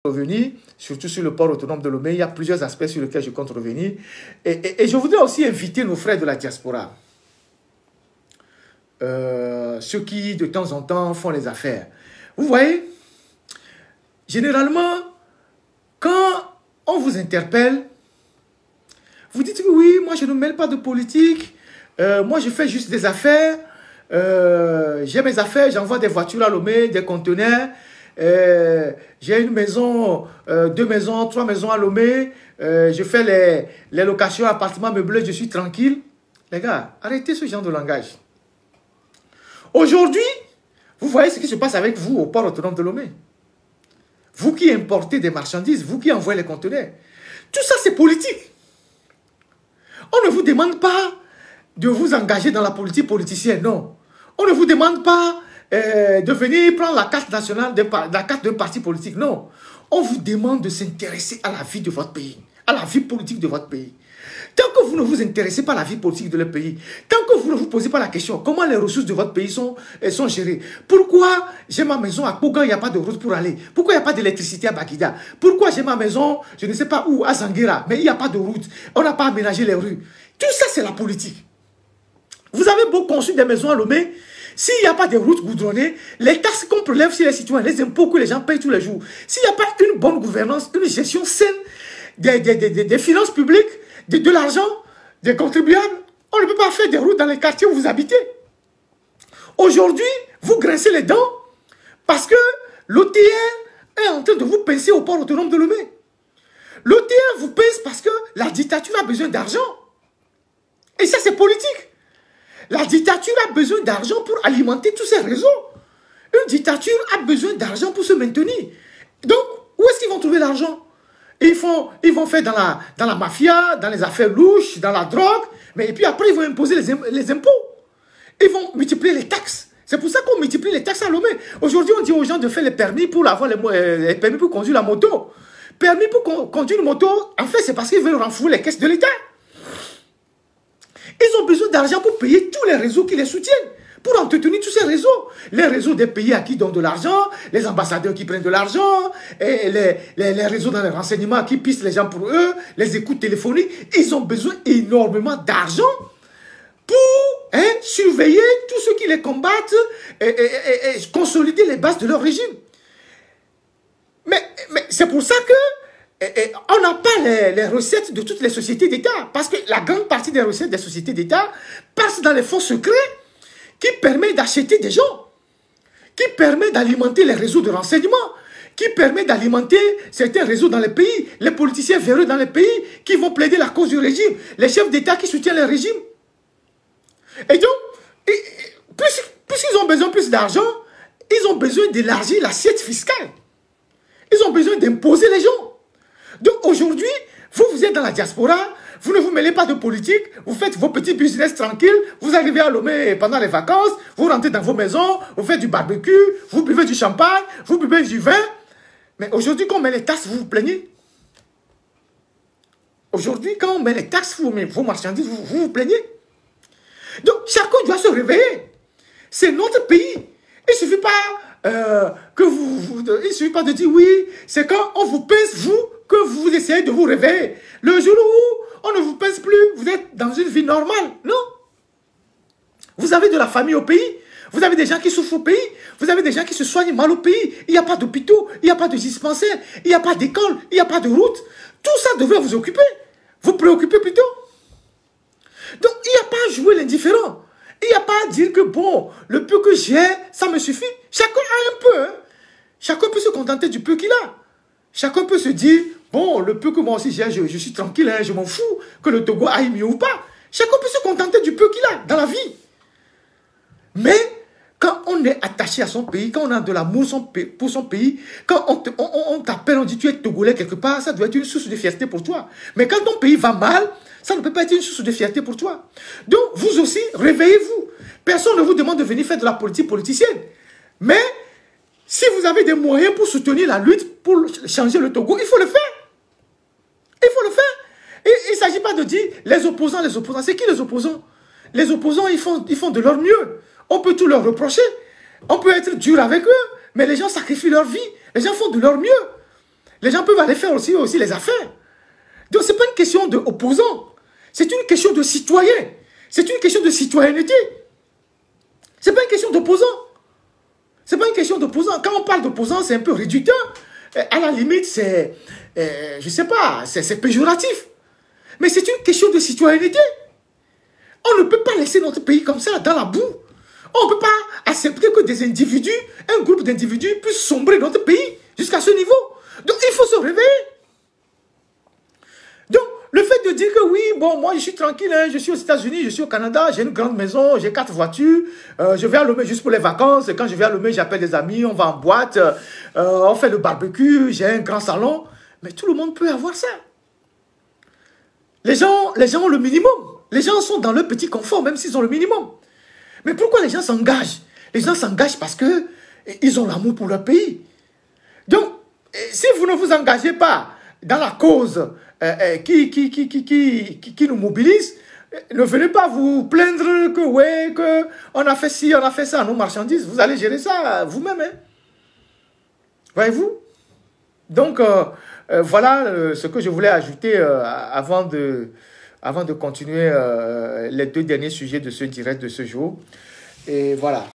revenir, surtout sur le port autonome de Lomé. Il y a plusieurs aspects sur lesquels je compte revenir. Et je voudrais aussi inviter nos frères de la diaspora, ceux qui, de temps en temps, font les affaires. Vous voyez, généralement, quand on vous interpelle, vous dites que oui, moi je ne mêle pas de politique, moi je fais juste des affaires, j'ai mes affaires, j'envoie des voitures à Lomé, des conteneurs, j'ai une maison, 2 maisons, 3 maisons à Lomé, je fais les locations, appartements meublés, je suis tranquille. Les gars, arrêtez ce genre de langage. Aujourd'hui, vous voyez ce qui se passe avec vous au port autonome de Lomé. Vous qui importez des marchandises, vous qui envoyez les conteneurs. Tout ça, c'est politique. On ne vous demande pas de vous engager dans la politique politicienne, non. On ne vous demande pas de venir prendre la carte nationale, la carte d'un parti politique, non. On vous demande de s'intéresser à la vie de votre pays, à la vie politique de votre pays. Tant que vous ne vous intéressez pas à la vie politique de leur pays, tant que vous ne vous posez pas la question comment les ressources de votre pays sont gérées, pourquoi j'ai ma maison à Kougan, il n'y a pas de route pour aller, pourquoi il n'y a pas d'électricité à Bakida, pourquoi j'ai ma maison, je ne sais pas où, à Zanguera, mais il n'y a pas de route, on n'a pas aménagé les rues. Tout ça, c'est la politique. Vous avez beau construire des maisons à Lomé, s'il n'y a pas de routes goudronnées, les taxes qu'on prélève sur les citoyens, les impôts que les gens payent tous les jours, s'il n'y a pas une bonne gouvernance, une gestion saine des finances publiques, de l'argent des contribuables, on ne peut pas faire des routes dans les quartiers où vous habitez. Aujourd'hui, vous grincez les dents parce que l'OTR est en train de vous pincer au port autonome de Lomé. L'OTR vous pince parce que la dictature a besoin d'argent. Et ça, c'est politique. La dictature a besoin d'argent pour alimenter tous ces réseaux. Une dictature a besoin d'argent pour se maintenir. Donc, où est-ce qu'ils vont trouver l'argent? Ils vont faire dans la mafia, dans les affaires louches, dans la drogue, et puis après ils vont imposer les impôts. Ils vont multiplier les taxes. C'est pour ça qu'on multiplie les taxes à Lomé. Aujourd'hui, on dit aux gens de faire les permis pour avoir les permis pour conduire la moto. Permis pour conduire une moto, en fait, c'est parce qu'ils veulent renflouer les caisses de l'État. Ils ont besoin d'argent pour payer tous les réseaux qui les soutiennent, pour entretenir tous ces réseaux. Les réseaux des pays à qui donnent de l'argent, les ambassadeurs qui prennent de l'argent, et les réseaux dans les renseignements qui pissent les gens pour eux, les écoutes téléphoniques. Ils ont besoin énormément d'argent pour surveiller tous ceux qui les combattent et consolider les bases de leur régime. Mais c'est pour ça que on n'a pas les recettes de toutes les sociétés d'État, parce que la grande partie des recettes des sociétés d'État passent dans les fonds secrets qui permet d'acheter des gens, qui permet d'alimenter les réseaux de renseignement, qui permet d'alimenter certains réseaux dans les pays, les politiciens véreux dans les pays qui vont plaider la cause du régime, les chefs d'État qui soutiennent le régime. Et donc, puisqu'ils ont besoin plus d'argent, ils ont besoin d'élargir l'assiette fiscale. Ils ont besoin d'imposer les gens. Donc aujourd'hui, vous êtes dans la diaspora, vous ne vous mêlez pas de politique, vous faites vos petits business tranquilles, vous arrivez à Lomé pendant les vacances, vous rentrez dans vos maisons, vous faites du barbecue, vous buvez du champagne, vous buvez du vin. Mais aujourd'hui, quand on met les taxes, vous vous plaignez. Aujourd'hui, quand on met les taxes, vos marchandises, vous vous plaignez. Donc, chacun doit se réveiller. C'est notre pays. Il ne suffit pas il suffit pas de dire oui, c'est quand on vous pince, vous, que vous essayez de vous réveiller. Le jour où on ne vous pince plus, vous êtes dans une vie normale. Non. Vous avez de la famille au pays. Vous avez des gens qui souffrent au pays. Vous avez des gens qui se soignent mal au pays. Il n'y a pas d'hôpitaux, il n'y a pas de dispensaires, il n'y a pas d'école, il n'y a pas de route. Tout ça devrait vous occuper. Vous préoccuper plutôt. Donc, il n'y a pas à jouer l'indifférent. Il n'y a pas à dire que bon, le peu que j'ai, ça me suffit. Chacun a un peu. Hein. Chacun peut se contenter du peu qu'il a. Chacun peut se dire, bon, le peu que moi aussi j'ai, je suis tranquille, hein, je m'en fous que le Togo aille mieux ou pas. Chacun peut se contenter du peu qu'il a dans la vie. Mais quand on est attaché à son pays, quand on a de l'amour pour son pays, quand on t'appelle, on dit tu es Togolais quelque part, ça doit être une source de fierté pour toi. Mais quand ton pays va mal, ça ne peut pas être une source de fierté pour toi. Donc, vous aussi, réveillez-vous. Personne ne vous demande de venir faire de la politique politicienne. Mais, si vous avez des moyens pour soutenir la lutte, pour changer le Togo, il faut le faire. Il faut le faire. Et il ne s'agit pas de dire les opposants. C'est qui les opposants? Les opposants, ils font de leur mieux. On peut tout leur reprocher. On peut être dur avec eux. Mais les gens sacrifient leur vie. Les gens font de leur mieux. Les gens peuvent aller faire aussi les affaires. Donc, ce n'est pas une question d'opposant. C'est une question de citoyen. C'est une question de citoyenneté. Ce n'est pas une question d'opposant. Ce n'est pas une question d'opposant. Quand on parle d'opposant, c'est un peu réducteur. À la limite, c'est, je ne sais pas, c'est péjoratif. Mais c'est une question de citoyenneté. On ne peut pas laisser notre pays comme ça, dans la boue. On ne peut pas accepter que des individus, un groupe d'individus puissent sombrer notre pays jusqu'à ce niveau. Donc, il faut se réveiller. Donc, le fait de dire que oui, bon, moi, je suis tranquille, hein, je suis aux États-Unis, je suis au Canada, j'ai une grande maison, j'ai 4 voitures, je vais à Lomé juste pour les vacances. Et quand je vais à Lomé, j'appelle des amis, on va en boîte, on fait le barbecue, j'ai un grand salon. Mais tout le monde peut avoir ça. Les gens ont le minimum. Les gens sont dans leur petit confort, même s'ils ont le minimum. Mais pourquoi les gens s'engagent? Les gens s'engagent parce qu'ils ont l'amour pour leur pays. Donc, si vous ne vous engagez pas dans la cause qui nous mobilise, ne venez pas vous plaindre que, ouais, que on a fait ci, on a fait ça à nos marchandises. Vous allez gérer ça vous-même. Hein? Voyez-vous? Donc, voilà ce que je voulais ajouter avant de continuer les 2 derniers sujets de ce direct de ce jour. Et voilà.